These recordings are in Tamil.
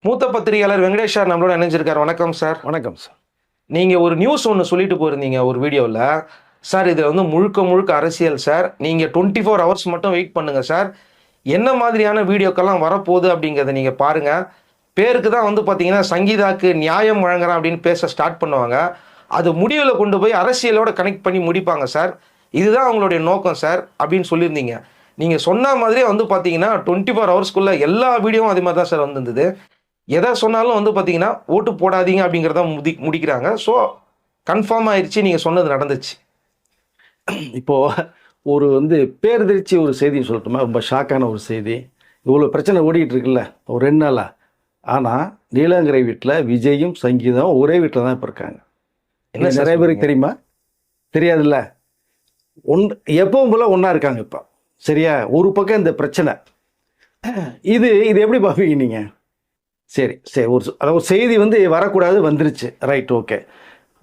மூத்த பத்திரிகையாளர் வெங்கடேஷ் சார் நம்மளோட இணைஞ்சிருக்கார். வணக்கம் சார். வணக்கம் சார். நீங்க ஒரு நியூஸ் ஒண்ணு சொல்லிட்டு போயிருந்தீங்க ஒரு வீடியோல. சார் இது வந்து முழுக்க முழுக்க அரசியல் சார். நீங்க 24 ஹவர்ஸ் மட்டும் வெயிட் பண்ணுங்க சார். என்ன மாதிரியான வீடியோக்கெல்லாம் வரப்போகுது அப்படிங்கிறத நீங்க பாருங்க. பேருக்கு தான் வந்து பார்த்தீங்கன்னா சங்கீதாக்கு நியாயம் வழங்குறேன் அப்படின்னு பேச ஸ்டார்ட் பண்ணுவாங்க. அது முடிவில் கொண்டு போய் அரசியலோட கனெக்ட் பண்ணி முடிப்பாங்க சார். இதுதான் அவங்களுடைய நோக்கம் சார் அப்படின்னு சொல்லியிருந்தீங்க. நீங்கள் சொன்ன மாதிரியே வந்து பார்த்தீங்கன்னா 24 ஹவர்ஸ்க்குள்ள எல்லா வீடியோவும் அதே மாதிரி தான் சார் வந்திருந்தது. எதை சொன்னாலும் வந்து பார்த்தீங்கன்னா ஓட்டு போடாதீங்க அப்படிங்கிறத முடிக்கிறாங்க. ஸோ கன்ஃபார்ம் ஆயிடுச்சு, நீங்கள் சொன்னது நடந்துச்சு. இப்போ ஒரு பேர்திருச்சி ஒரு செய்தின்னு சொல்லட்டுமா, ரொம்ப ஷாக்கான ஒரு செய்தி. இவ்வளோ பிரச்சனை ஓடிக்கிட்டு இருக்குல்ல ஒரு 2 நாளா. ஆனால் நீலாங்கரை வீட்டில் விஜயும் சங்கீதம் ஒரே வீட்டில் தான் இப்போ இருக்காங்க. என்ன நிறைய பேருக்கு தெரியுமா? தெரியாதுல்ல. எப்பவும் போல ஒன்றா இருக்காங்க இப்போ. சரியா? ஒரு பக்கம் இந்த பிரச்சனை இது எப்படி பார்ப்பீங்க நீங்கள்? சரி சரி, அதாவது செய்தி வரக்கூடாது, வந்துருச்சு, ரைட், ஓகே.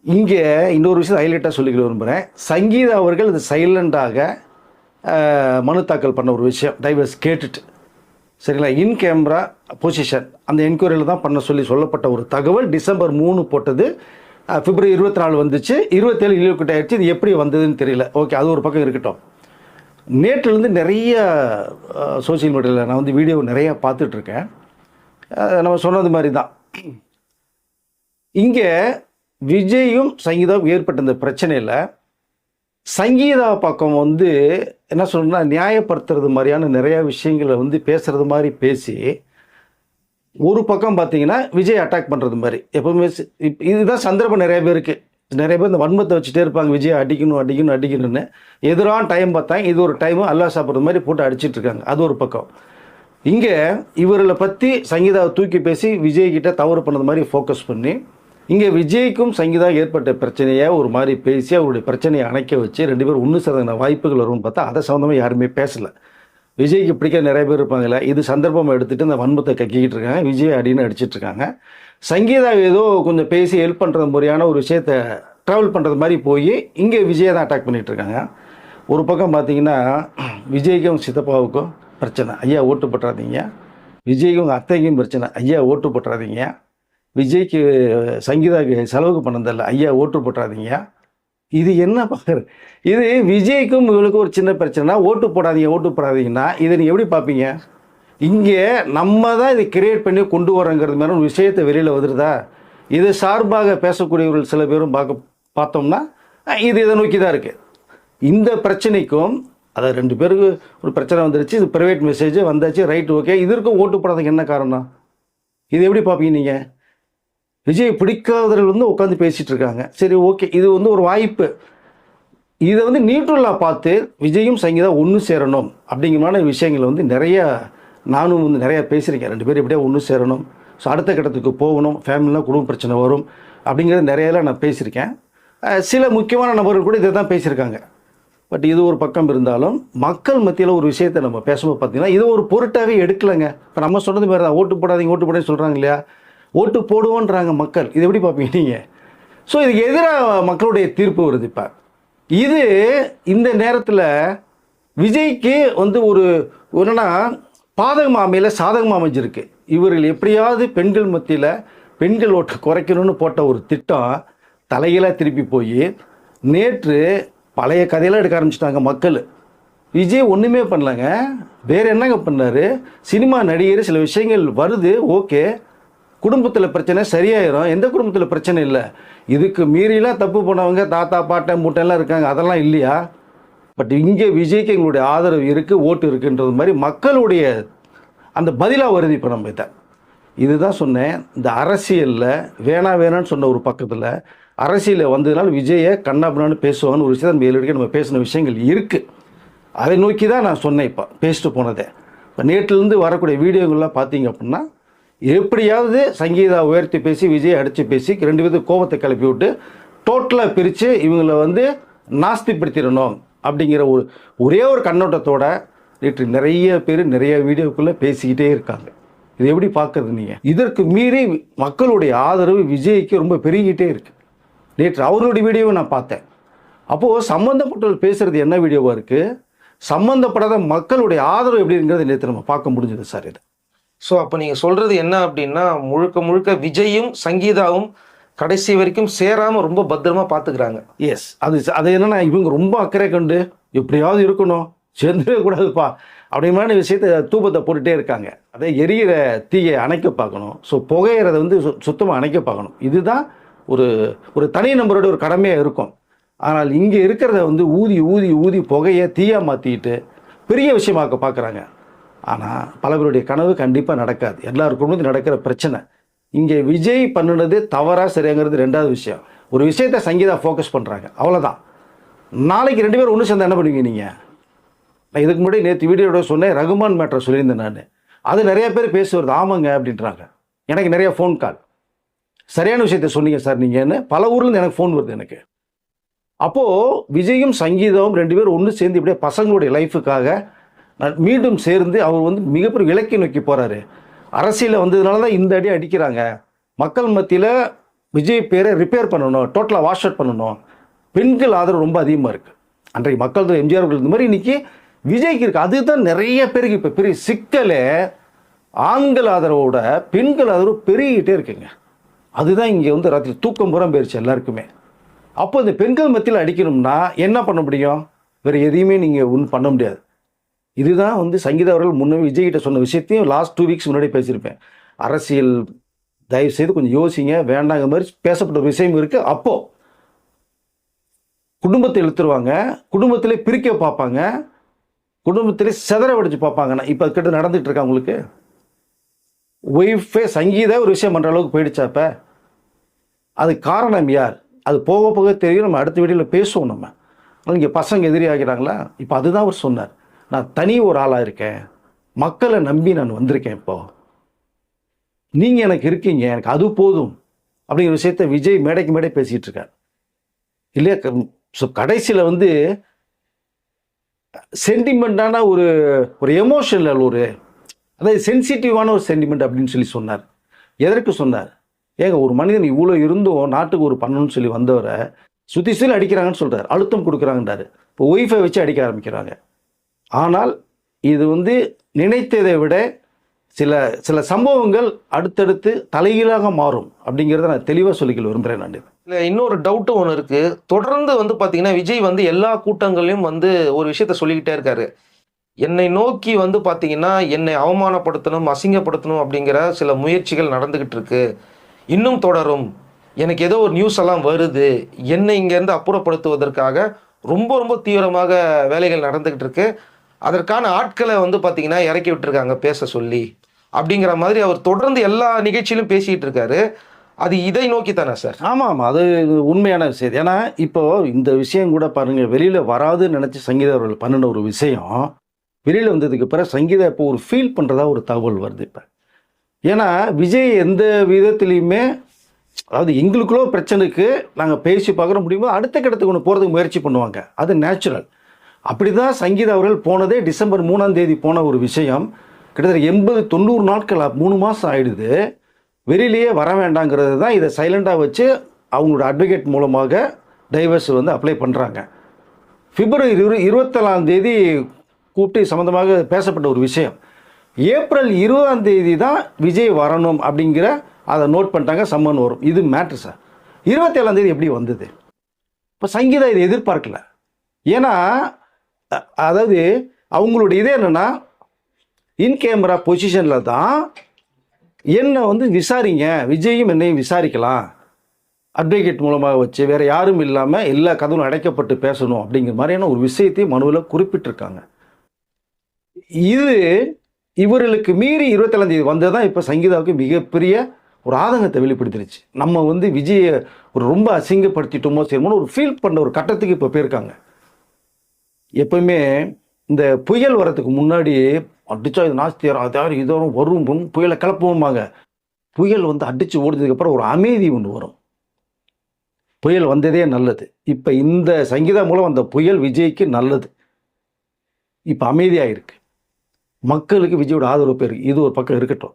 இங்கே இன்னொரு விஷயம் ஹைலைட்டாக சொல்லிக்க விரும்புகிறேன். சங்கீதா அவர்கள் இது சைலண்டாக மனு தாக்கல் பண்ண ஒரு விஷயம் டைவர்ஸ் கேட்டுட்டு, சரிங்களா, இன் கேமரா பொசிஷன் அந்த என்கொயரியில் தான் பண்ண சொல்லப்பட்ட ஒரு தகவல். டிசம்பர் 3 போட்டது, பிப்ரவரி 24 வந்துச்சு, 27 இலக்கிட்ட ஆயிடுச்சு. இது எப்படி வந்ததுன்னு தெரியல. ஓகே, அது ஒரு பக்கம் இருக்கட்டும். நேற்றுலேருந்து நிறைய சோசியல் மீடியாவில் நான் வீடியோ நிறையா பார்த்துட்ருக்கேன். நம்ம சொன்னது மாதிரி தான் இங்கே விஜயும் சங்கீதாவும் ஏற்பட்ட இந்த பிரச்சனையில் சங்கீதா பக்கம் என்ன சொல்லணும்னா நியாயப்படுத்துறது மாதிரியான நிறையா விஷயங்களை பேசுகிறது மாதிரி பேசி, ஒரு பக்கம் பார்த்தீங்கன்னா விஜய் அட்டாக் பண்ணுறது மாதிரி எப்பவுமே. இதுதான் சந்தர்ப்பம். நிறைய பேருக்கு இந்த வன்மத்தை வச்சுட்டே இருப்பாங்க, விஜய் அடிக்கணும்னு. எதிரான டைம் பார்த்தாங்க, இது ஒரு டைமு அல்லா சாப்பிட்றது மாதிரி போட்டு அடிச்சிட்டு இருக்காங்க. அது ஒரு பக்கம். இங்கே இவர்களை பற்றி சங்கீதாவை தூக்கி பேசி விஜய்கிட்ட தவறு பண்ணது மாதிரி ஃபோக்கஸ் பண்ணி, இங்கே விஜய்க்கும் சங்கீதா ஏற்பட்ட பிரச்சனையை ஒரு மாதிரி பேசி அவருடைய பிரச்சனையை அணைக்க வச்சு 2 பேரும் ஒன்று சேர்ந்த வாய்ப்புகள் வரும்னு பார்த்தா அதை சம்மந்தமாக யாருமே பேசலை. விஜய்க்கு பிடிக்க நிறைய பேர் இருப்பாங்களே, இது சந்தர்ப்பமாக எடுத்துகிட்டு இந்த வன்மத்தை கக்கிக்கிட்டு இருக்காங்க, விஜய் அடின்னு அடிச்சிட்டு இருக்காங்க. சங்கீதா ஏதோ கொஞ்சம் பேசி ஹெல்ப் பண்ணுறது முறையான ஒரு விஷயத்தை ட்ராவல் பண்ணுறது மாதிரி போய் இங்கே விஜயை தான் அட்டாக் பண்ணிகிட்டு இருக்காங்க. ஒரு பக்கம் பார்த்தீங்கன்னா விஜய்க்கும் சித்தப்பாவுக்கும் பிரச்சனை, ஐயா ஓட்டு போட்டுறாதீங்க. விஜய்க்கு உங்கள் அத்தைக்கும் பிரச்சனை, ஐயா ஓட்டு போட்டுறாதீங்க. விஜய்க்கு சங்கீதாவுக்கு செலவுக்கு பண்ணதில்லை, ஐயா ஓட்டு போட்டுறாதீங்க. இது என்ன பார்க்குறது? இது விஜய்க்கும் இவளுக்கும் ஒரு சின்ன பிரச்சனை, ஓட்டு போடாதீங்கன்னா இதை நீங்கள் எப்படி பார்ப்பீங்க? இங்கே நம்ம தான் இதை கிரியேட் பண்ணி கொண்டு வரோங்கிறது மாதிரி ஒரு விஷயத்தை வெளியில் வந்துடுதா? இது சார்பாக பேசக்கூடியவர்கள் சில பேரும் பார்த்தோம்னா இது இதை நோக்கி தான் இருக்குது. இந்த பிரச்சனைக்கும் அதாவது 2 பேருக்கு ஒரு பிரச்சனை வந்துருச்சு, இது ப்ரைவேட் மெசேஜ் வந்தாச்சு, ரைட், ஓகே. இதற்கும் ஓட்டு போடாததுக்கு என்ன காரணம்? இது எப்படி பார்ப்பீங்க நீங்கள்? விஜய் பிடிக்காதவர்கள் உட்காந்து பேசிகிட்டு இருக்காங்க, சரி, ஓகே, இது ஒரு வாய்ப்பு. இதை நியூட்ரலாக பார்த்து விஜயும் சங்கீதா ஒன்று சேரணும் அப்படிங்கிற விஷயங்கள் நிறையா நானும் நிறையா பேசியிருக்கேன். 2 பேர் எப்படியா ஒன்று சேரணும், ஸோ அடுத்த கட்டத்துக்கு போகணும், ஃபேமிலிலாம் குடும்ப பிரச்சனை வரும் அப்படிங்கிறது நிறையெல்லாம் நான் பேசியிருக்கேன். சில முக்கியமான நபர்கள் கூட இதை தான் பேசியிருக்காங்க. பட் இது ஒரு பக்கம் இருந்தாலும் மக்கள் மத்தியில் ஒரு விஷயத்தை நம்ம பேசும்போது பார்த்தீங்கன்னா இது ஒரு பொருட்டாகவே எடுக்கலைங்க. இப்போ நம்ம சொன்னது மாதிரி தான், ஓட்டு போடாதீங்க சொல்கிறாங்க இல்லையா, ஓட்டு போடுவோன்றாங்க மக்கள். இது எப்படி பார்ப்பீங்க நீங்கள்? ஸோ இதுக்கு எதிராக மக்களுடைய தீர்ப்பு வருது. இப்போ இது இந்த நேரத்தில் விஜய்க்கு ஒரு என்னன்னா பாதகமாக அமையல, சாதகமாக அமைஞ்சிருக்கு. இவர்கள் எப்படியாவது பெண்கள் மத்தியில் பெண்கள் ஓட்டு குறைக்கணும்னு போட்ட ஒரு திட்டம் தலைகளாக திருப்பி போய் நேற்று பழைய கதையெல்லாம் எடுக்க ஆரம்பிச்சிட்டாங்க மக்கள். விஜய் ஒன்றுமே பண்ணலங்க, வேறு என்னங்க பண்ணார்? சினிமா நடிகர் சில விஷயங்கள் வருது, ஓகே, குடும்பத்தில் பிரச்சனை சரியாயிரும், எந்த குடும்பத்தில் பிரச்சனை இல்லை. இதுக்கு மீறிலாம் தப்பு பண்ணவங்க தாத்தா பாட்டன் மூட்டையெல்லாம் இருக்காங்க, அதெல்லாம் இல்லையா? பட் இங்கே விஜய்க்கு எங்களுடைய ஆதரவு இருக்குது, ஓட்டு இருக்குன்றது மாதிரி மக்களுடைய அந்த பதிலாக வருது. இப்போ நம்ம இதுதான் சொன்னேன், இந்த அரசியலில் வேணான்னு சொன்ன ஒரு பக்கத்தில் அரசியலில் வந்ததுனால விஜயை கண்ணாபின்னான்னு பேசுவாங்கன்னு ஒரு விஷயத்தை நம்ம பேசின விஷயங்கள் இருக்குது. அதை நோக்கி தான் நான் சொன்னேன் இப்போ பேசிட்டு போனதே. இப்போ நேற்றுலேருந்து வரக்கூடிய வீடியோங்கள்லாம் பார்த்தீங்க அப்படின்னா எப்படியாவது சங்கீதா உயர்த்தி பேசி விஜய் அடித்து பேசி 2 பேருக்கு கோபத்தை கிளப்பி விட்டு டோட்டலாக பிரித்து இவங்களை நாஸ்திப்படுத்திடணும் அப்படிங்கிற ஒரே ஒரு கண்ணோட்டத்தோட நேற்று நிறைய பேர் நிறைய வீடியோக்குள்ளே பேசிக்கிட்டே இருக்காங்க. இது எப்படி பார்க்குறது நீங்கள்? இதற்கு மீறி மக்களுடைய ஆதரவு விஜய்க்கு ரொம்ப பெருகிட்டே இருக்குது. நேற்று அவருடைய வீடியோவை நான் பார்த்தேன். அப்போது சம்மந்தப்பட்டவர்கள் பேசுகிறது என்ன வீடியோவாக இருக்குது, சம்மந்தப்படாத மக்களுடைய ஆதரவு எப்படிங்கிறது நேற்று நம்ம பார்க்க முடிஞ்சது சார். இது ஸோ அப்போ நீங்கள் சொல்கிறது என்ன அப்படின்னா, முழுக்க முழுக்க விஜயும் சங்கீதாவும் கடைசி வரைக்கும் சேராமல் ரொம்ப பத்திரமா பார்த்துக்கிறாங்க. எஸ், அது என்னன்னா இவங்க ரொம்ப அக்கறை கண்டு எப்படியாவது இருக்கணும், சேர்ந்துடவே கூடாதுப்பா அப்படிமான விஷயத்தை தூபத்தை போட்டுகிட்டே இருக்காங்க. அதே எரியிற தீயை அணைக்க பார்க்கணும். ஸோ புகையிறதை வந்து சுத்தமாக அணைக்க பார்க்கணும். இதுதான் ஒரு ஒரு தனி நபரோட ஒரு கடமையாக இருக்கும். ஆனால் இங்கே இருக்கிறத வந்து ஊதி ஊதி ஊதி புகையை தீயாக மாற்றிட்டு பெரிய விஷயமாக்க பார்க்குறாங்க. ஆனால் பல பேருடைய கனவு கண்டிப்பாக நடக்காது. எல்லாருக்கும் நடக்கிற பிரச்சனை. இங்கே விஜய் பண்ணினது தவறா சரியாங்கிறது ரெண்டாவது விஷயம். ஒரு விஷயத்தை சங்கீதா ஃபோக்கஸ் பண்ணுறாங்க, அவ்வளோதான். நாளைக்கு 2 பேரும் ஒன்று சேர்ந்து என்ன பண்ணுவீங்க நீங்கள்? நான் இதுக்கு முன்னாடி நேற்று வீடியோட சொன்னேன், ரகுமான் மேட்டரை சொல்லியிருந்தேன் நான். அது நிறைய பேர் பேசி வருது, ஆமாங்க அப்படின்றாங்க. எனக்கு நிறைய ஃபோன் கால், சரியான விஷயத்த சொன்னீங்க சார் நீங்கன்னு பல ஊர்லேருந்து எனக்கு ஃபோன் வருது எனக்கு. அப்போது விஜயும் சங்கீதாவும் 2 பேரும் ஒன்று சேர்ந்து இப்படியே பசங்களுடைய லைஃபுக்காக மீண்டும் சேர்ந்து அவர் வந்து மிகப்பெரிய இலக்கை நோக்கி போகிறாரு. அரசியலில் வந்ததுனால தான் இந்த அடி அடிக்கிறாங்க. மக்கள் மத்தியில் விஜய் பேரை ரிப்பேர் பண்ணணும், டோட்டலாக வாஷ் அவுட் பண்ணணும். பெண்கள் ஆதரவு ரொம்ப அதிகமாக இருக்குது. அன்றைக்கு மக்கள் எம்ஜிஆர் இந்த மாதிரி இன்றைக்கி விஜய்க்கு இருக்குது. அதுதான் நிறைய பேருக்கு இப்போ பெரிய சிக்கலே. ஆண்கள் ஆதரவோட பெண்கள் ஆதரவு பெருகிட்டே இருக்குங்க. அதுதான் இங்கே வந்து ராத்திரி தூக்கம் பூரா போயிடுச்சு எல்லாருக்குமே. அப்போ இந்த பெண்கள் மத்தியில் அடிக்கணும்னா என்ன பண்ண முடியும்? வேறு எதையுமே நீங்கள் ஒன்றும் பண்ண முடியாது. இதுதான் வந்து சங்கீதா அவர்கள் முன்னே விஜய்கிட்ட சொன்ன விஷயத்தையும் லாஸ்ட் 2 வீக்ஸ் முன்னாடி பேசியிருப்பேன். அரசியல் தயவு செய்து கொஞ்சம் யோசிங்க, வேண்டாங்கிற மாதிரி பேசப்பட்ட ஒரு விஷயம் இருக்குது. அப்போது குடும்பத்தை இழுத்துருவாங்க, குடும்பத்திலே பிரிக்க பார்ப்பாங்க, குடும்பத்திலே செதற வடிச்சு பார்ப்பாங்கன்னா இப்போ கிட்ட நடந்துகிட்டு இருக்கா உங்களுக்கு? ஒய்ஃபே சங்கீதா ஒரு விஷயம் பண்ணுற அளவுக்கு போயிடுச்சாப்ப? அது காரணம் யார்? அது போக போக தெரியும். நம்ம அடுத்த வீடியோவில் பேசுவோம். நம்ம இங்கே பசங்க எதிரி ஆகிறாங்களா? இப்போ அதுதான் அவர் சொன்னார். நான் தனி ஒரு ஆளாக இருக்கேன், மக்களை நம்பி நான் வந்திருக்கேன், இப்போது நீங்கள் எனக்கு இருக்கீங்க, எனக்கு அது போதும் அப்படிங்கிற விஷயத்த விஜய் மேடைக்கு மேடை பேசிகிட்டு இருக்கார் இல்லையா? ஸோ கடைசியில் வந்து சென்டிமெண்ட்டான ஒரு ஒரு எமோஷனல் ஒரு அதாவது சென்சிட்டிவான ஒரு சென்டிமெண்ட் அப்படின்னு சொல்லி சொன்னார். எதற்கு சொன்னார்? ஏங்க ஒரு மனிதன் இவ்வளோ இருந்தும் நாட்டுக்கு ஒரு பண்ணணும்னு சொல்லி வந்தவரை சுற்றி அடிக்கிறாங்கன்னு சொல்கிறார், அழுத்தம் கொடுக்குறாங்கன்றாரு. இப்போ ஒய்ஃபை வச்சு அடிக்க ஆரம்பிக்கிறாங்க. ஆனால் இது வந்து நினைத்ததை விட சில சில சம்பவங்கள் அடுத்தடுத்து தலைகீழாக மாறும் அப்படிங்கிறத நான் தெளிவாக சொல்லிக்க விரும்புகிறேன். நான் இல்லை, இன்னொரு டவுட்டும் ஒன்று இருக்குது. தொடர்ந்து வந்து பார்த்தீங்கன்னா விஜய் வந்து எல்லா கூட்டங்களையும் வந்து ஒரு விஷயத்த சொல்லிக்கிட்டே இருக்காரு. என்னை நோக்கி வந்து பார்த்தீங்கன்னா என்னை அவமானப்படுத்தணும், அசிங்கப்படுத்தணும் அப்படிங்கிற சில முயற்சிகள் நடந்துக்கிட்டு இருக்கு, இன்னும் தொடரும். எனக்கு ஏதோ ஒரு நியூஸ் எல்லாம் வருது, என்னை இங்கேருந்து அப்புறப்படுத்துவதற்காக ரொம்ப ரொம்ப தீவிரமாக வேலைகள் நடந்துக்கிட்டு இருக்கு. அதற்கான ஆட்களை வந்து பார்த்தீங்கன்னா இறக்கி விட்டுருக்காங்க பேச சொல்லி அப்படிங்கிற மாதிரி அவர் தொடர்ந்து எல்லா நிகழ்ச்சியிலும் பேசிகிட்டு இருக்காரு. அது இதை நோக்கி தானே சார்? ஆமாம், அது உண்மையான விஷயம். ஏன்னா இப்போ இந்த விஷயம் கூட பாருங்கள், வெளியில் வராதுன்னு நினச்சி சங்கீதா அவர்கள் பண்ணின ஒரு விஷயம் வெளியில் வந்ததுக்கு பிறகு சங்கீதா இப்போ ஒரு ஃபீல் பண்ணுறதா ஒரு தகவல் வருது இப்போ. ஏன்னா விஜய் எந்த விதத்துலேயுமே அதாவது எங்களுக்குள்ள பிரச்சனைக்கு நாங்கள் பேசி பார்க்குற முடியுமோ அடுத்த கட்டத்துக்கு ஒன்று போகிறதுக்கு முயற்சி பண்ணுவாங்க, அது நேச்சுரல். அப்படி தான் சங்கீதா அவர்கள் போனதே டிசம்பர் 3ஆம் தேதி போன ஒரு விஷயம். கிட்டத்தட்ட 80-90 நாட்கள் 3 மாதம் ஆயிடுது. வெளியிலேயே வர வேண்டாங்கிறது தான் இதை சைலண்டாக வச்சு அவங்களோட அட்வொகேட் மூலமாக டைவர்ஸ் வந்து அப்ளை பண்ணுறாங்க. பிப்ரவரி 24ஆம் தேதி கூப்பிட்டு சம்மந்தமாக பேசப்பட்ட ஒரு விஷயம். ஏப்ரல் 20ஆம் தேதி தான் விஜய் வரணும் அப்படிங்கிற அதை நோட் பண்ணிட்டாங்க, சம்மன் வரும். இது மேட்ரு சார். 27ஆம் தேதி எப்படி வந்தது? இப்போ சங்கீதா இதை எதிர்பார்க்கல. ஏன்னா அதாவது அவங்களுடைய இதே என்னென்னா இன் கேமரா பொசிஷனில் தான் என்னை வந்து விசாரிங்க, விஜயும் என்னையும் விசாரிக்கலாம், அட்வொகேட் மூலமாக வச்சு வேறு யாரும் இல்லாமல் எல்லா கதவும் அடைக்கப்பட்டு பேசணும் அப்படிங்கிற மாதிரியான ஒரு விஷயத்தையும் மனுவில் குறிப்பிட்டிருக்காங்க. இது இவர்களுக்கு மீறி 27ஆம் தேதி வந்தது தான் இப்போ சங்கீதாவுக்கு மிகப்பெரிய ஒரு ஆதங்கத்தை வெளிப்படுத்திடுச்சு. நம்ம வந்து விஜயை ஒரு ரொம்ப அசிங்கப்படுத்திட்டோமோ செய்யணுமோ ஒரு ஃபீல் பண்ண ஒரு கட்டத்துக்கு இப்போ போயிருக்காங்க. எப்பவுமே இந்த புயல் வரத்துக்கு முன்னாடி அடிச்சா இது நாஸ்தியார் அதாவது இதோரும் வரும் புயலை கிளப்புவோமாங்க. புயல் வந்து அடித்து ஓடுறதுக்கப்புறம் ஒரு அமைதி ஒன்று வரும். புயல் வந்ததே நல்லது. இப்போ இந்த சங்கீதா மூலம் அந்த புயல் விஜய்க்கு நல்லது. இப்போ அமைதியாக இருக்குது. மக்களுக்கு விஜயோட ஆதரவு பேர் இது ஒரு பக்கம் இருக்கட்டும்.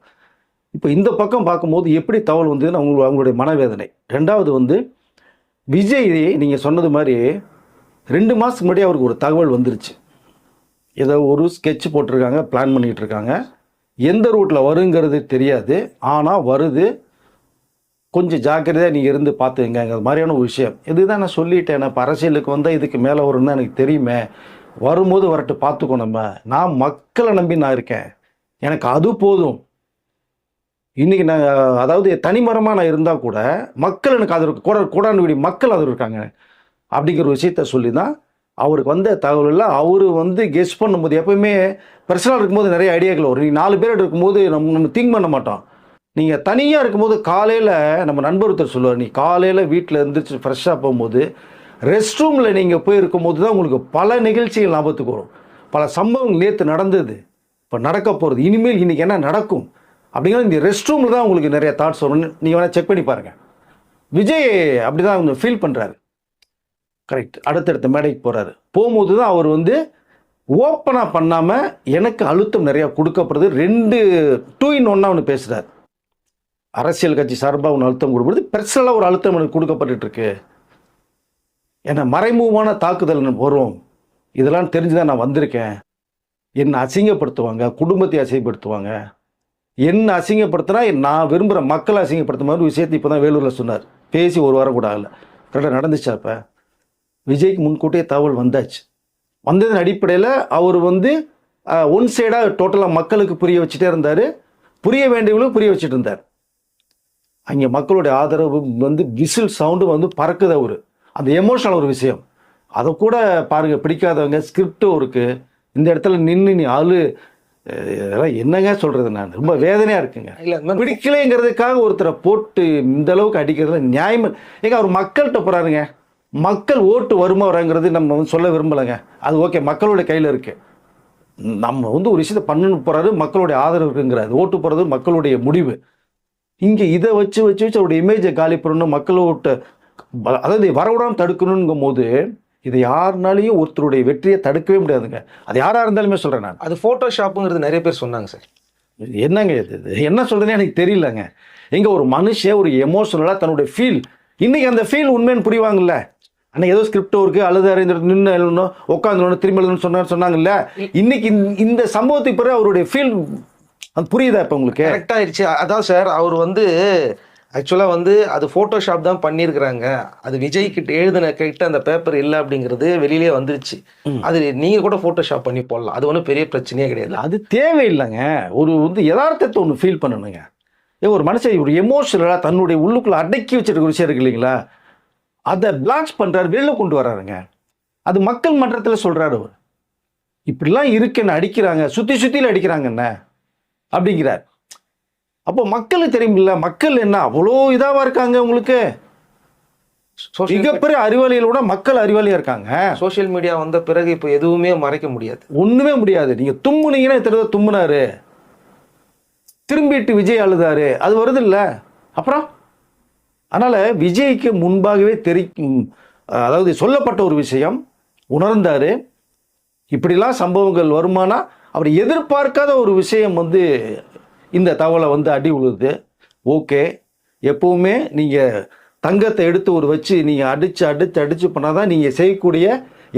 இப்போ இந்த பக்கம் பார்க்கும்போது எப்படி தகவல் வந்ததுன்னு அவங்களுடைய மனவேதனை. ரெண்டாவது வந்து விஜய் நீங்கள் சொன்னது மாதிரி 2 மாதத்துக்கு முன்னாடி அவருக்கு ஒரு தகவல் வந்துருச்சு. ஏதோ ஒரு ஸ்கெட்ச் போட்டிருக்காங்க, பிளான் பண்ணிகிட்டு இருக்காங்க. எந்த ரூட்டில் வருங்கிறது தெரியாது, ஆனால் வருது, கொஞ்சம் ஜாக்கிரதையாக நீங்கள் இருந்து பார்த்துங்கங்கிற மாதிரியான ஒரு விஷயம். இதுதான் நான் சொல்லிட்டேன். இப்போ அரசியலுக்கு வந்தால் இதுக்கு மேலே வரும்னு எனக்கு தெரியுமே, வரும்போது வரட்டு பார்த்துக்கோ. நான் மக்களை நம்பி நான் இருக்கேன், எனக்கு அது போதும். இன்றைக்கி நான் அதாவது தனிமரமாக நான் இருந்தால் கூட மக்கள் எனக்கு அது கூடாண்டு விடி மக்கள் அது இருக்காங்க அப்படிங்கிற விஷயத்த சொல்லி தான் அவருக்கு வந்த தகவலில் அவர் கெஸ் பண்ணும்போது எப்போயுமே பர்சனலாக இருக்கும்போது நிறைய ஐடியாக்கள் வரும். நீங்கள் 4 பேர் இருக்கும்போது நம்ம திங்க் பண்ண மாட்டோம். நீங்கள் தனியாக இருக்கும்போது காலையில் நம்ம நண்பர் ஒருத்தர் சொல்லுவார், நீ காலையில் வீட்டில் இருந்துச்சு ஃப்ரெஷ்ஷாக போகும்போது ரெஸ்ட் ரூமில் நீங்கள் போய் இருக்கும்போது தான் உங்களுக்கு பல நிகழ்ச்சிகள் ஞாபகத்துக்கு வரும். பல சம்பவங்கள் நேற்று நடந்தது, இப்போ நடக்க போகிறது, இனிமேல் இன்றைக்கி என்ன நடக்கும் அப்படிங்கிற இந்த ரெஸ்ட் ரூமில் தான் உங்களுக்கு நிறைய தாட்ஸ் வரும்னு நீங்கள் வேணால் செக் பண்ணி பாருங்கள். விஜய் அப்படி தான் கொஞ்சம் ஃபீல் பண்ணுறாரு. கரெக்ட். அடுத்தடுத்த மேடைக்கு போகிறாரு. போகும்போது தான் அவர் ஓப்பனாக பண்ணாமல் எனக்கு அழுத்தம் நிறையா கொடுக்கப்படுது. 2 in 1 ஒன்று பேசுகிறார். அரசியல் கட்சி சார்பாக ஒன்று அழுத்தம் கொடுக்கப்படுது, பர்சனலாக ஒரு அழுத்தம் எனக்கு கொடுக்கப்பட்டுருக்கு. ஏன்னா மறைமுகமான தாக்குதல் வரும், இதெல்லாம் தெரிஞ்சு தான் நான் வந்திருக்கேன். என்னை அசிங்கப்படுத்துவாங்க, குடும்பத்தை அசிங்கப்படுத்துவாங்க. என்ன அசிங்கப்படுத்தினா நான் விரும்புகிற மக்களை அசிங்கப்படுத்த மாதிரி விஷயத்தை இப்போ தான் வேலூரில் சொன்னார். பேசி 1 வாரம் கூட ஆகலை. கரெக்டாக நடந்துச்சா? இப்போ விஜய்க்கு முன்கூட்டியே தகவல் வந்தாச்சு. வந்ததன் அடிப்படையில் அவர் ஒன் சைடாக டோட்டலாக மக்களுக்கு புரிய வச்சுட்டே இருந்தார். புரிய வேண்டியவங்களும் புரிய வச்சுட்டு இருந்தார். அங்கே மக்களுடைய ஆதரவு விசில் சவுண்டு பறக்குது. அவர் அந்த எமோஷனல் ஒரு விஷயம் அதை கூட பாருங்கள். பிடிக்காதவங்க ஸ்கிரிப்டும் இருக்குது. இந்த இடத்துல நின்று நீ இதெல்லாம் என்னங்க சொல்கிறது, நான் ரொம்ப வேதனையாக இருக்குங்க. இல்லை பிடிக்கலைங்கிறதுக்காக ஒருத்தரை போட்டு இந்த அளவுக்கு அடிக்கிறதுல நியாயம் ஏங்க? அவர் மக்கள்கிட்ட போகிறாருங்க. மக்கள் ஓட்டு வருமா வராங்கிறது நம்ம சொல்ல விரும்பலைங்க. அது ஓகே, மக்களுடைய கையில் இருக்குது. நம்ம ஒரு விஷயத்தை பண்ணணும் போகிறாரு, மக்களுடைய ஆதரவு இருக்குங்கிறாரு. ஓட்டு போகிறது மக்களுடைய முடிவு. இங்கே இதை வச்சு அவருடைய இமேஜை காலி பண்ணணும், மக்கள் ஓட்டு அதாவது வரவிடாமல் தடுக்கணுங்கும் போது இதை யாருனாலையும் ஒருத்தருடைய வெற்றியை தடுக்கவே முடியாதுங்க. அது யாராக இருந்தாலுமே சொல்கிறேன் நான். அது ஃபோட்டோஷாப்புங்கிறது நிறைய பேர் சொன்னாங்க சார். என்னங்க இது என்ன சொல்கிறதுனே எனக்கு தெரியலங்க. எங்கே ஒரு மனுஷன் ஒரு எமோஷனலாக தன்னுடைய ஃபீல், இன்றைக்கி அந்த ஃபீல் உண்மைன்னு புரிவாங்கல்ல. அன்றைக்கி ஏதோ ஸ்கிரிப்ட் இருக்குது, அழுதாரு, இந்த நின்று எழுதணும், உட்காந்து திரும்ப எழுதணும்னு சொன்னாங்கல்ல. இன்னைக்கு இந்த சம்பவத்துக்கு பிறகு அவருடைய ஃபீல் அது புரியுதா இப்போ உங்களுக்கு? கரெக்டாகிடுச்சு. அதான் சார், அவர் ஆக்சுவலாக அது ஃபோட்டோஷாப் தான் பண்ணியிருக்கிறாங்க. அது விஜய் கிட்ட எழுதின கிட்ட அந்த பேப்பர் இல்லை அப்படிங்கிறது வெளியிலே வந்துருச்சு. அது நீங்கள் கூட ஃபோட்டோஷாப் பண்ணி போடலாம், அது ஒன்றும் பெரிய பிரச்சனையே கிடையாது. அது தேவையில்லைங்க. ஒரு யதார்த்தத்தை ஒன்று ஃபீல் பண்ணணுங்க. ஒரு மனுஷன் ஒரு எமோஷனலாக தன்னுடைய உள்ளுக்குள்ளே அடக்கி வச்சிருக்க விஷயம் இருக்கு இல்லைங்களா, அதை பிளாக்ஸ் பண்ணுறாரு, வெளியில் கொண்டு வர்றாருங்க. அது மக்கள் மன்றத்தில் சொல்கிறாரு. அவர் இப்படிலாம் இருக்குன்னு அடிக்கிறாங்க, சுற்றியில் அடிக்கிறாங்கண்ண அப்படிங்கிறார். அப்போ மக்களுக்கு தெரியுமில்ல, மக்கள் என்ன அவ்வளோ இதாவா இருக்காங்க. உங்களுக்கு மிகப்பெரிய அறிவாளிகளோட மக்கள் அறிவாளியா இருக்காங்க. சோசியல் மீடியா வந்த பிறகு இப்போ எதுவுமே மறைக்க முடியாது, ஒண்ணுமே முடியாது. நீங்க தும்முனீங்கன்னா இத்தனை தும்முனாரு, திரும்பிட்டு விஜய் அழுதாரு, அது வருது இல்ல. அப்புறம் அதனால விஜய்க்கு முன்பாகவே தெரியும், அதாவது சொல்லப்பட்ட ஒரு விஷயம் உணர்ந்தாரு. இப்படிலாம் சம்பவங்கள் வருமானா அவர் எதிர்பார்க்காத ஒரு விஷயம் இந்த தகவலை அடி உழுது. ஓகே, எப்பவுமே நீங்கள் தங்கத்தை எடுத்து வச்சு நீங்கள் அடித்து பண்ணால் தான் நீங்கள் செய்யக்கூடிய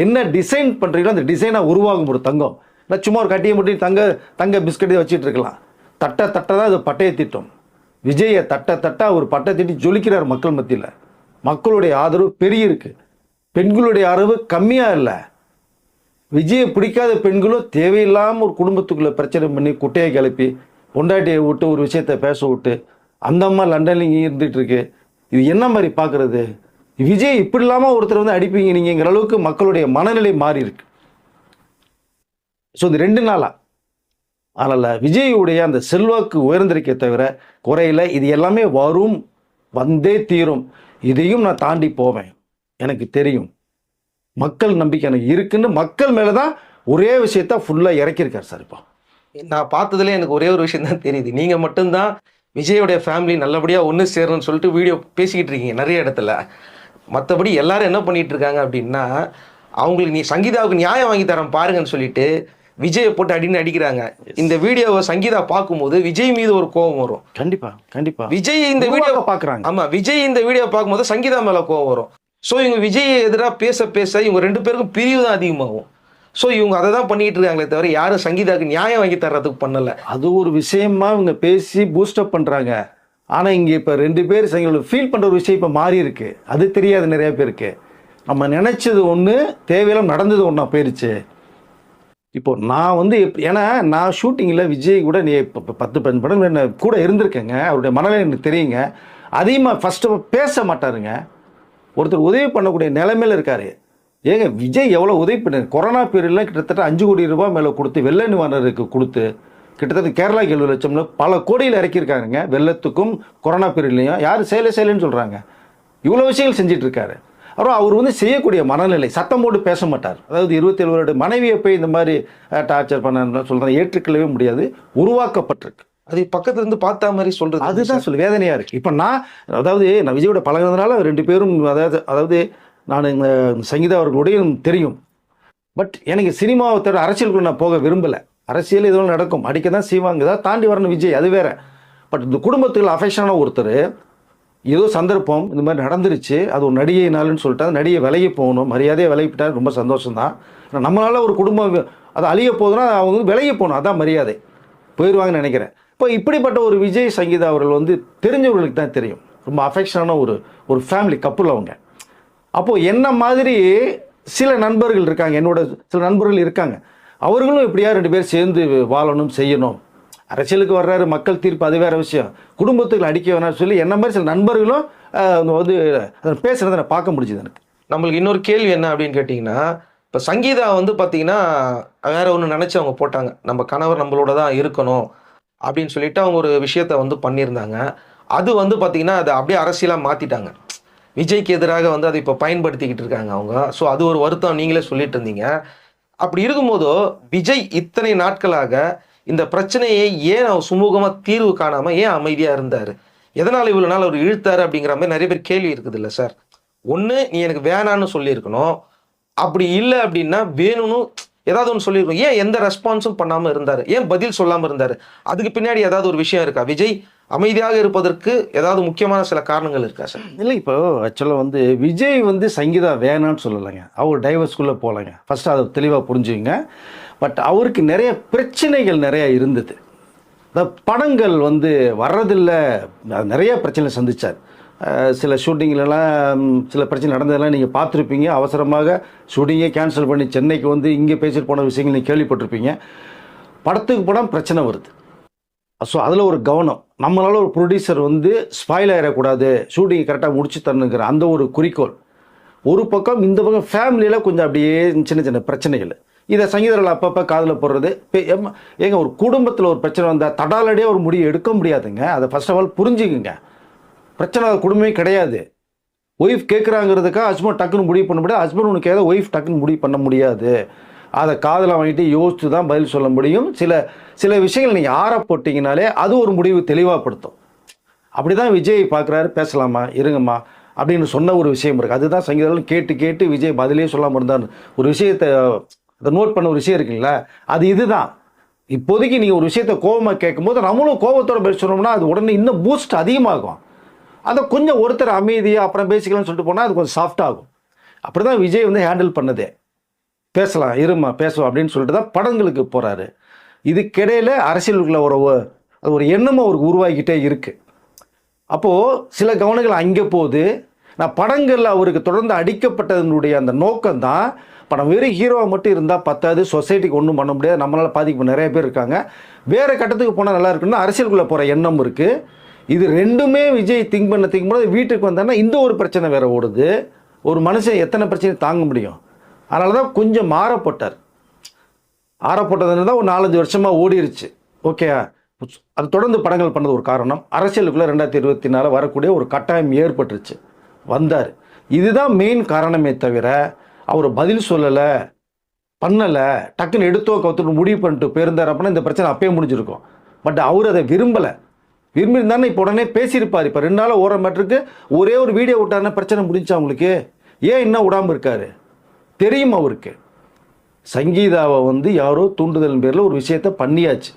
என்ன டிசைன் பண்ணுறீங்களோ அந்த டிசைனாக உருவாகும் ஒரு தங்கம். இல்லை சும்மா ஒரு கட்டியை மட்டும் தங்க பிஸ்கட்டே வச்சுட்டு இருக்கலாம். தட்டை தான் அது பட்டையை திட்டம். விஜயை தட்டை ஒரு பட்டை திட்டி ஜொலிக்கிறார் மக்கள் மத்தியில். மக்களுடைய ஆதரவு பெரிய இருக்கு, பெண்களுடைய ஆதரவு கம்மியாக இல்லை. விஜயை பிடிக்காத பெண்களும் தேவையில்லாமல் ஒரு குடும்பத்துக்குள்ளே பிரச்சனை பண்ணி குட்டையை கிளப்பி பொண்டாட்டியை விட்டு ஒரு விஷயத்தை பேச விட்டு அந்த அம்மா லண்டன்ல இருந்துட்டு இருக்கு. இது என்ன மாதிரி பார்க்கறது? விஜய் இப்படி இல்லாமல் ஒருத்தர் அடிப்பீங்க நீங்கிற அளவுக்கு மக்களுடைய மனநிலை மாறி இருக்கு. ஸோ இந்த 2 நாளா அதனால் விஜயுடைய அந்த செல்வாக்கு உயர்ந்திருக்கே தவிர குறையில. இது எல்லாமே வரும், வந்தே தீரும். இதையும் நான் தாண்டி போவேன், எனக்கு தெரியும். மக்கள் நம்பிக்கை எனக்கு இருக்குன்னு மக்கள் மேலே தான் ஒரே விஷயத்த ஃபுல்லாக இறக்கியிருக்கார் சார். இப்போ நான் பார்த்ததுல எனக்கு ஒரே ஒரு விஷயம் தான் தெரியுது, நீங்கள் மட்டும்தான் விஜயோடைய ஃபேமிலி நல்லபடியாக ஒன்று சேரணும்னு சொல்லிட்டு வீடியோ பேசிக்கிட்டு இருக்கீங்க நிறைய இடத்துல. மற்றபடி எல்லாரும் என்ன பண்ணிட்டு இருக்காங்க அப்படின்னா, அவங்களுக்கு நீ சங்கீதாவுக்கு நியாயம் வாங்கி தரேன் பாருங்கன்னு சொல்லிட்டு விஜயை போட்டு அடிக்கிறாங்க. இந்த வீடியோவை சங்கீதா பார்க்கும்போது விஜய் மீது ஒரு கோபம் வரும். கண்டிப்பா விஜய் இந்த வீடியோ பார்க்குறாங்க. ஆமாம், விஜய் இந்த வீடியோ பார்க்கும்போது சங்கீதா மேலே கோபம் வரும். ஸோ இவங்க விஜய் எதிராக பேச இவங்க 2 பேருக்கும் பிரிவு தான் அதிகமாகும். ஸோ இவங்க அதை தான் பண்ணிட்டு இருக்காங்களே தவிர யாரும் சங்கீதாவுக்கு நியாயம் வாங்கி தர்றதுக்கு பண்ணல. அது ஒரு விஷயமா இவங்க பேசி பூஸ்டப் பண்ணுறாங்க. ஆனால் இங்கே இப்போ 2 பேர் ஃபீல் பண்ணுற ஒரு விஷயம் இப்போ மாறி இருக்கு. அது தெரியாது நிறைய பேருக்கு. நம்ம நினைச்சது ஒன்று, தேவையில்லாம நடந்தது ஒன்றா போயிருச்சு. இப்போ நான் வந்து ஏன்னா நான் ஷூட்டிங்கில் விஜய் கூட நீ இப்போ 10-15 படம் என்ன கூட இருந்திருக்கேங்க. அவருடைய மனநிலை எனக்கு தெரியுங்க. அதிகமாக ஃபஸ்ட்டு பேச மாட்டாருங்க. ஒருத்தர் உதவி பண்ணக்கூடிய நிலைமையில் இருக்காரு. ஏங்க விஜய் எவ்வளோ உதவி பண்ணாரு. கொரோனா பீரியட்லாம் கிட்டத்தட்ட 5 கோடி ரூபாய் மேலே கொடுத்து வெள்ள நிவாரணருக்கு கொடுத்து கிட்டத்தட்ட கேரளா 70 லட்சம்ல பல கோடியில் இறக்கியிருக்காருங்க. வெள்ளத்துக்கும் கொரோனா பீரியட்லையும் யார் செய்யலைன்னு சொல்கிறாங்க. இவ்வளோ விஷயங்கள் செஞ்சிட்டு இருக்காரு. அப்புறம் அவர் வந்து செய்யக்கூடிய மனநிலை, சத்தம் போட்டு பேச மாட்டார். அதாவது 27 வருட மனைவியை போய் இந்த மாதிரி டார்ச்சர் பண்ண சொல்கிறேன், ஏற்றுக்கொள்ளவே முடியாது. உருவாக்கப்பட்டிருக்கு. அது பக்கத்துல இருந்து பார்த்தா மாதிரி சொல்றது. அதுதான் சொல்லி வேதனையாக இருக்குது. இப்போ நான் விஜயோட பழகினதுனால 2 பேரும் அதாவது நான் சங்கீதா அவர்களுடைய தெரியும். பட் எனக்கு சினிமாவை தவிர அரசியலுக்குள்ள நான் போக விரும்பலை. அரசியல் எதுவும் நடக்கும், அடிக்க தான் செய்வாங்க, ஏதாவது தாண்டி வரணும் விஜய், அது வேற. பட் இந்த குடும்பத்துக்கு அஃபெக்ஷனான ஒருத்தர் ஏதோ சந்தர்ப்பம் இந்த மாதிரி நடந்துருச்சு, அது ஒரு நடிகைனாலுன்னு சொல்லிட்டு அந்த நடிகை விலகி போகணும், மரியாதையை விலகிட்டார், ரொம்ப சந்தோஷம் தான். நம்மளால ஒரு குடும்பம் அது அழிய போகுதுன்னா அவங்க வந்து விலகி போகணும், அதான் மரியாதை, போயிடுவாங்கன்னு நினைக்கிறேன். இப்போ இப்படிப்பட்ட ஒரு விஜய் சங்கீதா அவர்கள் வந்து தெரிஞ்சவர்களுக்கு தான் தெரியும். ரொம்ப அஃபெக்ஷனான ஒரு ஃபேமிலி கப்புள் அவங்க. அப்போது என்ன மாதிரி சில நண்பர்கள் இருக்காங்க, என்னோட சில நண்பர்கள் இருக்காங்க, அவர்களும் எப்படியா 2 பேர் சேர்ந்து வாழணும் செய்யணும். அரசியலுக்கு வர்றாரு, மக்கள் தீர்ப்பு அது வேறு விஷயம், குடும்பத்துக்கு அடிக்க வேணாம்னு சொல்லி என்ன மாதிரி சில நண்பர்களும் வந்து பேசுகிறத நான் பார்க்க முடிஞ்சுது எனக்கு. நம்மளுக்கு இன்னொரு கேள்வி என்ன அப்படின்னு கேட்டிங்கன்னா, இப்போ சங்கீதா வந்து பார்த்தீங்கன்னா வேற ஒன்று நினச்சி அவங்க போட்டாங்க, நம்ம கணவர் நம்மளோட தான் இருக்கணும் அப்படின்னு சொல்லிட்டு அவங்க ஒரு விஷயத்த வந்து பண்ணியிருந்தாங்க. அது வந்து பார்த்தீங்கன்னா அதை அப்படியே அரசியலாக மாற்றிட்டாங்க. விஜய்க்கு எதிராக வந்து அதை இப்போ பயன்படுத்திக்கிட்டு இருக்காங்க அவங்க. ஸோ அது ஒரு வருத்தம், நீங்களே சொல்லிட்டு இருந்தீங்க. அப்படி இருக்கும்போதோ விஜய் இத்தனை நாட்களாக இந்த பிரச்சனையை ஏன் அவர் சுமூகமாக தீர்வு காணாமல் ஏன் அமைதியாக இருந்தார், எதனால் இவ்வளோ நாள் அவர் இழுத்தாரு அப்படிங்கிற மாதிரி நிறைய பேர் கேள்வி இருக்குது இல்லை சார். ஒன்று, நீ எனக்கு வேணான்னு சொல்லியிருக்கணும், அப்படி இல்லை அப்படின்னா வேணும்னு ஏதாவது ஒன்று சொல்லியிருக்கணும். ஏன் எந்த ரெஸ்பான்ஸும் பண்ணாமல் இருந்தார், ஏன் பதில் சொல்லாமல் இருந்தார்? அதுக்கு பின்னாடி ஏதாவது ஒரு விஷயம் இருக்கா? விஜய் அமைதியாக இருப்பதற்கு ஏதாவது முக்கியமான சில காரணங்கள் இருக்கா சார்? இல்லை, இப்போ ஆக்சுவலாக வந்து விஜய் வந்து சங்கீதா வேணான்னு சொல்லலைங்க, அவர் டைவர்ஸ்குள்ளே போகலைங்க. ஃபஸ்ட்டு அதை தெளிவாக புரிஞ்சுங்க. பட் அவருக்கு நிறைய பிரச்சனைகள் நிறையா இருந்தது. இந்த படங்கள் வந்து வர்றதில்லை, நிறைய பிரச்சனை சந்தித்தார். சில ஷூட்டிங்லலாம் சில பிரச்சனை நடந்ததெல்லாம் நீங்கள் பார்த்துருப்பீங்க. அவசரமாக ஷூட்டிங்கே கேன்சல் பண்ணி சென்னைக்கு வந்து இங்கே பேசிட்டு போன விஷயங்கள் நீங்கள் கேள்விப்பட்டிருப்பீங்க. படத்துக்கு படம் பிரச்சனை வருது. ஸோ அதில் ஒரு கவனம், நம்மளால் ஒரு ப்ரொடியூசர் வந்து ஸ்பாயில் ஆகிடக்கூடாது, ஷூட்டிங் கரெக்டாக முடிச்சு தரணுங்கிற அந்த ஒரு குறிக்கோள் ஒரு பக்கம். இந்த பக்கம் ஃபேமிலியில் கொஞ்சம் அப்படியே சின்ன சின்ன பிரச்சனைகள், இதை சங்கீதர்கள் அப்பப்போ காதில் போடுறது. ஏங்க ஒரு குடும்பத்தில் ஒரு பிரச்சனை வந்தால் தடாலடியாக ஒரு முடிவு எடுக்க முடியாதுங்க. அதை ஃபர்ஸ்ட் ஆஃப் ஆல் புரிஞ்சுக்குங்க. பிரச்சனை குடும்பமே கிடையாது. ஒய்ஃப் கேட்குறாங்கிறதுக்காக ஹஸ்பண்ட் டக்குன்னு முடிவு பண்ண முடியாது, ஹஸ்பண்ட் உனக்கு ஏதோ ஒய்ஃப் டக்குன்னு முடிவு பண்ண முடியாது. அதை காதில் வாங்கிட்டு யோசித்து தான் பதில் சொல்ல முடியும். சில விஷயங்கள் நீங்கள் ஆற போட்டிங்கனாலே அது ஒரு முடிவு தெளிவாகப்படுத்தும். அப்படி தான் விஜய் பார்க்குறாரு, பேசலாமா இருங்கம்மா அப்படின்னு சொன்ன ஒரு விஷயம் இருக்குது. அதுதான் சங்கீதம் கேட்டு விஜய் பதிலே சொல்லாமல் இருந்தார். ஒரு விஷயத்தை அதை நோட் பண்ண ஒரு விஷயம் இருக்குங்களா, அது இதுதான். இப்போதைக்கு நீங்கள் ஒரு விஷயத்தை கோபமாக கேட்கும்போது நம்மளும் கோபத்தோட பதில் சொன்னோம்னா அது உடனே இன்னும் பூஸ்ட் அதிகமாகும். அதை கொஞ்சம் ஒருத்தர் அமைதியாக அப்புறம் பேசிக்கலாம்னு சொல்லிட்டு போனால் அது கொஞ்சம் சாஃப்டாகும். அப்படி தான் விஜய் வந்து ஹேண்டில் பண்ணதே. பேசலாம் இருமா பேசுவோம் அப்படின்னு சொல்லிட்டு தான் படங்களுக்கு போகிறாரு. இதுக்கிடையில் அரசியலுக்குள்ள ஒரு எண்ணமும் அவருக்கு உருவாகிக்கிட்டே இருக்குது. அப்போது சில கவனங்கள் அங்கே போகுது. நான் படங்களில் அவருக்கு தொடர்ந்து அடிக்கப்பட்டதனுடைய அந்த நோக்கம் தான், படம் வெறும் ஹீரோவை மட்டும் இருந்தால் பத்தாது, சொசைட்டிக்கு ஒன்றும் பண்ண முடியாது, நம்மளால் பாதிக்க நிறைய பேர் இருக்காங்க, வேறு கட்டத்துக்கு போனால் நல்லா இருக்குன்னு அரசியலுக்குள்ளே போகிற எண்ணம் இருக்குது. இது ரெண்டுமே விஜய் திங்க் பண்ணும்போது வீட்டுக்கு வந்தாங்கன்னா இந்த ஒரு பிரச்சனை வேறு ஓடுது. ஒரு மனுஷன் எத்தனை பிரச்சனை தாங்க முடியும்? அதனால தான் கொஞ்சம் மாறப்பட்டார். ஆறப்பட்டதுன்னு தான் ஒரு 4-5 வருஷமாக ஓடிருச்சு. ஓகே, அது தொடர்ந்து படங்கள் பண்ணது ஒரு காரணம். அரசியலுக்குள்ளே 2024 வரக்கூடிய ஒரு கட்டாயம் ஏற்பட்டுருச்சு, வந்தார். இதுதான் மெயின் காரணமே தவிர அவர் பதில் சொல்லலை, பண்ணலை, டக்குன்னு எடுத்தோ கவுத்துட்டு முடிவு பண்ணிட்டு போயிருந்தார் அப்படின்னா இந்த பிரச்சனை அப்பயே முடிஞ்சிருக்கும். பட் அவர் அதை விரும்பியிருந்தானே இப்போ உடனே பேசியிருப்பார். இப்போ 2 நாள் ஓடுற மேட்டருக்கு ஒரே ஒரு வீடியோ விட்டாருன்னா பிரச்சனை முடிஞ்சா அவங்களுக்கு. ஏன் இன்னும் விடாமல் இருக்காரு? தெரியும் அவருக்கு. சங்கீதாவை வந்து யாரோ தூண்டுதல் பேரில் ஒரு விஷயத்தை பண்ணியாச்சு.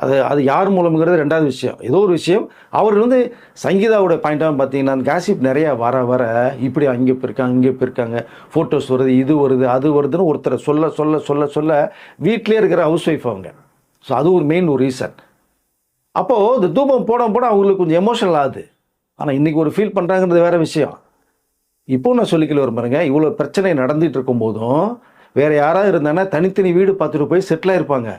அது அது யார் மூலம்ங்கிறது ரெண்டாவது விஷயம். ஏதோ ஒரு விஷயம் அவர் வந்து சங்கீதாவோட பாயிண்டாக பார்த்தீங்கன்னா அந்த காசிப் நிறையா வர வர இப்படி அங்கே போயிருக்காங்க இங்கே போயிருக்காங்க ஃபோட்டோஸ் வருது இது வருது அது வருதுன்னு ஒருத்தரை சொல்ல சொல்ல சொல்ல சொல்ல வீட்டிலே இருக்கிற ஹவுஸ் ஒய்ஃப் அவங்க. ஸோ அது ஒரு மெயின் ஒரு ரீசன். அப்போது இந்த தூபம் போட போட அவங்களுக்கு கொஞ்சம் எமோஷனல் ஆகுது. ஆனால் இன்றைக்கி ஒரு ஃபீல் பண்ணுறாங்கிறது வேறு விஷயம். இப்போ நான் சொல்லிக்கல வரும் பாருங்க, இவ்வளோ பிரச்சனை நடந்துகிட்டு இருக்கும்போதும் வேறு யாராவது இருந்தாங்கன்னா தனித்தனி வீடு பார்த்துட்டு போய் செட்டில் ஆகிருப்பாங்க.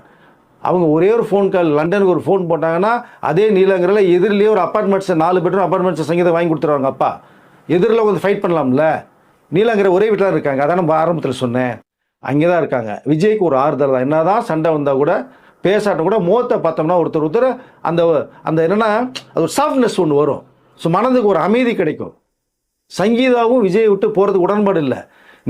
அவங்க ஒரே ஒரு ஃபோன் கால் லண்டனுக்கு ஒரு ஃபோன் போட்டாங்கன்னா அதே நீலங்கிரில் எதிரிலேயே ஒரு அப்பார்ட்மெண்ட்ஸை 4 பெட்ரூம் அப்பார்ட்மெண்ட்ஸை சங்கீதம் வாங்கி கொடுத்துருவாங்க. அப்பா எதிரில் வந்து ஃபைட் பண்ணலாம்ல. நீலங்கிற ஒரே வீட்டில் இருக்காங்க. அதான் நம்ம ஆரம்பத்தில் சொன்னேன், அங்கே தான் இருக்காங்க. விஜய்க்கு ஒரு ஆறுதல் தான். என்ன தான் சண்டை வந்தால் கூட பேசாட்டம் கூட முகத்தை பார்த்தோம்னா ஒருத்தர் அந்த அந்த என்னென்னா அது ஒரு சாஃப்ட்னஸ் ஒன்று வரும். ஸோ மனதுக்கு ஒரு அமைதி கிடைக்கும். சங்கீதாவும் விஜயை விட்டு போகிறதுக்கு உடன்பாடு இல்லை.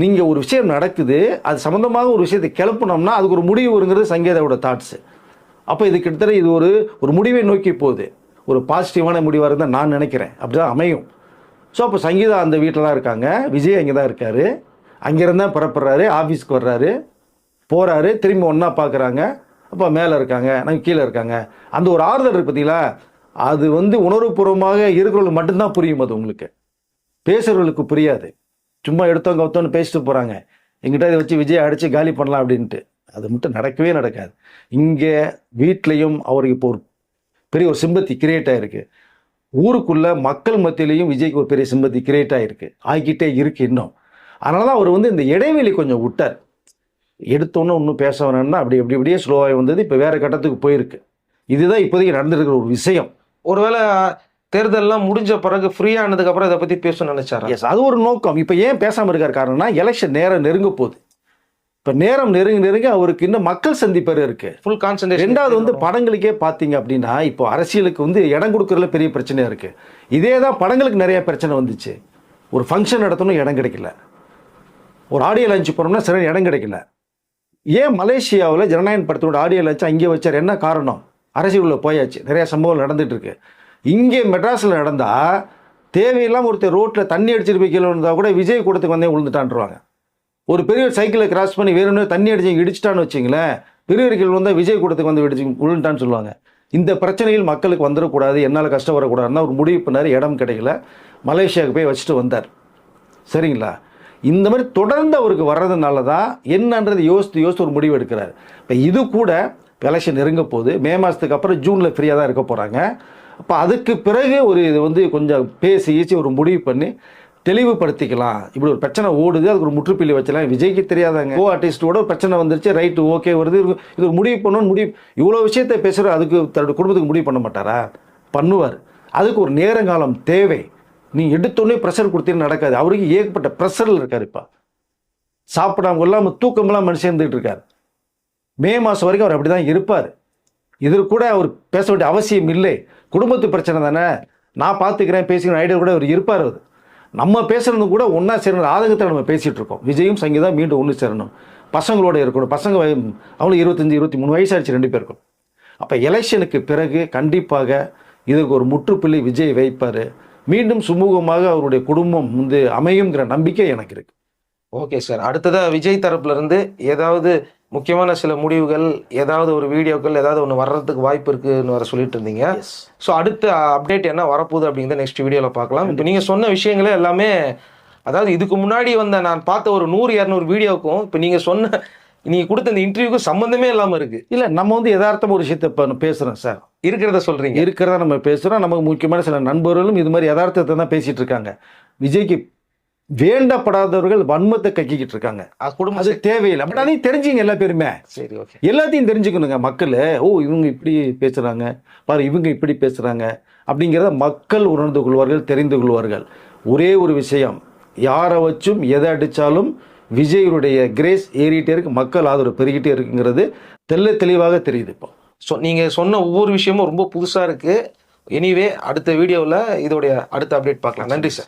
நீங்கள் ஒரு விஷயம் நடக்குது, அது சம்மந்தமாக ஒரு விஷயத்தை கிளப்பினோம்னா அதுக்கு ஒரு முடிவு வருங்கிறது சங்கீதாவோட தாட்ஸு. அப்போ இது கிட்டத்தட்ட இது ஒரு முடிவை நோக்கி போகுது. ஒரு பாசிட்டிவான முடிவாக இருந்தால் நான் நினைக்கிறேன் அப்படி தான் அமையும். ஸோ அப்போ சங்கீதா அந்த வீட்டில் தான் இருக்காங்க, விஜய் அங்கே தான் இருக்கார். அங்கேருந்து தான் புறப்படுறாரு, ஆஃபீஸ்க்கு வர்றாரு, போகிறாரு, திரும்பி ஒன்றா பார்க்குறாங்க. அப்போ மேலே இருக்காங்க, நாங்கள் கீழே இருக்காங்க. அந்த ஒரு ஆறுதல் இருக்குது பார்த்தீங்களா, அது உணர்வுபூர்வமாக இருக்கிறவங்களுக்கு மட்டும்தான் புரியும். அது உங்களுக்கு பேசுகிறவர்களுக்கு புரியாது. சும்மா எடுத்தவங்க ஒருத்தவங்க பேசிட்டு போகிறாங்க, எங்கிட்ட இதை வச்சு விஜய் அடித்து காலி பண்ணலாம் அப்படின்ட்டு. அது மட்டும் நடக்கவே நடக்காது. இங்கே வீட்லேயும் அவருக்கு இப்போ ஒரு பெரிய ஒரு சிம்பத்தி கிரியேட் ஆகிருக்கு. ஊருக்குள்ளே மக்கள் மத்தியிலையும் விஜய்க்கு ஒரு பெரிய சிம்பத்தி கிரியேட் ஆகிக்கிட்டே இருக்குது இன்னும். அதனால தான் அவர் இந்த இடைவெளி கொஞ்சம் விட்டார். எடுத்தோன்னே ஒன்றும் பேச வேணும்னா அப்படியே ஸ்லோவாகி வந்தது. இப்போ வேறு கட்டத்துக்கு போயிருக்கு. இதுதான் இப்போதைக்கு நடந்துருக்கிற ஒரு விஷயம். ஒருவேளை தேர்தல்லாம் முடிஞ்ச பிறகு ஃப்ரீயாக ஆனதுக்கப்புறம் இதை பற்றி பேசணும்னு நினைச்சாரா? எஸ், அது ஒரு நோக்கம். இப்போ ஏன் பேசாமல் இருக்கார் காரணம்னா எலெக்ஷன் நேரம் நெருங்க போகுது. இப்போ நேரம் நெருங்க அவருக்கு இன்னும் மக்கள் சந்திப்பேர் இருக்குது, ஃபுல் கான்சன்ட்ரேஷன். ரெண்டாவது படங்களுக்கே பார்த்தீங்க அப்படின்னா இப்போ அரசியலுக்கு இடம் கொடுக்குறதுல பெரிய பிரச்சனையாக இருக்குது. இதே தான் படங்களுக்கு நிறைய பிரச்சனை வந்துச்சு. ஒரு ஃபங்க்ஷன் நடத்தணும் இடம் கிடைக்கல, ஒரு ஆடியோ லான்ச் போனோம்னா சரி இடம் கிடைக்கல. ஏன் மலேசியாவில் ஜனநாயக படத்தோட ஆடியோ லான்ச் அங்கே வச்சார்? என்ன காரணம்? அரசியலுள்ள போயாச்சு, நிறைய சம்பவங்கள் நடந்துட்டு இருக்கு. இங்கே மெட்ராஸில் நடந்தால் தேவையில்லாமல் ஒருத்தர் ரோட்டில் தண்ணி அடிச்சிட்டு போய் கீழே இருந்தால் கூட விஜய் கூடத்துக்கு வந்தே விழுந்துட்டான்ருவாங்க. ஒரு பெரிய சைக்கிளை கிராஸ் பண்ணி வேணும்னு தண்ணி அடிச்சு இடிச்சிட்டான்னு வச்சிங்களேன், பெரியவர்கள் வந்தால் விஜய் கூடத்துக்கு வந்து விழுந்துட்டான்னு சொல்லுவாங்க. இந்த பிரச்சனையில் மக்களுக்கு வந்துடக்கூடாது, என்னால் கஷ்டம் வரக்கூடாதுன்னா ஒரு முடிவு பண்ணார். இடம் கிடைக்கல, மலேசியாவுக்கு போய் வச்சுட்டு வந்தார். சரிங்களா? இந்த மாதிரி தொடர்ந்து அவருக்கு வர்றதுனால தான் என்னன்றது யோசித்து ஒரு முடிவு எடுக்கிறார். இப்போ இது கூட எலெக்ஷன் நெருங்க போகுது. மே மாதத்துக்கு அப்புறம் ஜூனில் ஃப்ரீயாக தான் இருக்க போகிறாங்க. அப்போ அதுக்கு பிறகு இது கொஞ்சம் பேசி ஒரு முடிவு பண்ணி தெளிவுபடுத்திக்கலாம். இப்படி ஒரு பிரச்சனை ஓடுது, அதுக்கு ஒரு முற்றுப்புள்ளி வச்சலாம். விஜய்க்கு தெரியாதாங்க, ஆர்டிஸ்டோட ஒரு பிரச்சனை வந்துருச்சு, ரைட்டு ஓகே வருது, இது ஒரு முடிவு பண்ணணும்னு இவ்வளோ விஷயத்தை பேசுகிற அதுக்கு தன்னோட குடும்பத்துக்கு முடிவு பண்ண மாட்டாரா? பண்ணுவார். அதுக்கு ஒரு நேரங்காலம் தேவை. நீ எடுத்தோடனே ப்ரெஷர் கொடுத்தீங்கன்னு நடக்காது. அவருக்கு ஏகப்பட்ட ப்ரெஷரில் இருக்கார். இப்போ சாப்பிடாம இல்லாமல் தூக்கமெல்லாம் மனுஷன் இருந்துகிட்டு இருக்கார். மே மாதம் வரைக்கும் அவர் அப்படி தான் இருப்பார். இதற்கு கூட அவர் பேச வேண்டிய அவசியம் இல்லை. குடும்பத்து பிரச்சனை தானே, நான் பார்த்துக்கிறேன் பேசிக்கிறேன் ஐடியா கூட அவர் இருப்பார். அது நம்ம பேசுறது கூட ஒன்றா சேரணும் ஆதங்கத்தில் நம்ம பேசிகிட்டு இருக்கோம். விஜயும் சங்கீதா மீண்டும் ஒன்று சேரணும், பசங்களோட இருக்கணும். பசங்க அவங்களுக்கு 25 23 வயசாகிடுச்சு 2 பேருக்கும். அப்போ எலெக்ஷனுக்கு பிறகு கண்டிப்பாக இதுக்கு ஒரு முற்றுப்புள்ளி விஜய் வைப்பார். மீண்டும் சுமூகமாக அவருடைய குடும்பம் அமையுங்கிற நம்பிக்கை எனக்கு இருக்கு. ஓகே சார், அடுத்ததாக விஜய் தரப்புல இருந்து ஏதாவது முக்கியமான சில முடிவுகள், ஏதாவது ஒரு வீடியோக்கள் ஏதாவது ஒன்று வர்றதுக்கு வாய்ப்பு இருக்குன்னு வர சொல்லிட்டு இருந்தீங்க. ஸோ அடுத்த அப்டேட் என்ன வரப்போகுது அப்படிங்கிறத நெக்ஸ்ட் வீடியோவில் பார்க்கலாம். இப்போ நீங்கள் சொன்ன விஷயங்களே எல்லாமே, அதாவது இதுக்கு முன்னாடி நான் பார்த்த ஒரு 100-200 வீடியோக்கும் இப்போ நீங்கள் நீங்கள் கொடுத்த இந்த இன்டர்வியூக்கும் சம்மந்தமே இல்லாமல் இருக்குது. இல்லை, நம்ம யதார்த்தமாக ஒரு விஷயத்தை இப்போ பேசுகிறோம் சார். இருக்கிறத சொல்கிறீங்க, இருக்கிறத நம்ம பேசுகிறோம். நமக்கு முக்கியமான சில நண்பர்களும் இது மாதிரி யதார்த்தத்தை தான் பேசிகிட்டு இருக்காங்க. விஜய்க்கு வேண்டப்படாதவர்கள் வன்மத்தை கக்கிக்கிட்டு இருக்காங்க. அது தேவையில்லை. பட் அதையும் தெரிஞ்சுங்க எல்லா பேருமே. சரி, ஓகே, எல்லாத்தையும் தெரிஞ்சுக்கணுங்க மக்கள். இவங்க இப்படி பேசுகிறாங்க பாரு, இவங்க இப்படி பேசுகிறாங்க அப்படிங்கிறத மக்கள் உணர்ந்து கொள்வார்கள், தெரிந்து கொள்வார்கள். ஒரே ஒரு விஷயம், யாரை வச்சும் எதை அடித்தாலும் விஜயருடைய கிரேஸ் ஏறிட்டே இருக்கு, மக்கள் ஆதரவு பெருகிட்டே இருக்குங்கிறது தெளிவாக தெரியுது. இப்போ நீங்கள் சொன்ன ஒவ்வொரு விஷயமும் ரொம்ப புதுசாக இருக்குது. எனிவே அடுத்த வீடியோவில் இதோடைய அடுத்த அப்டேட் பார்க்கலாம். நன்றி சார்.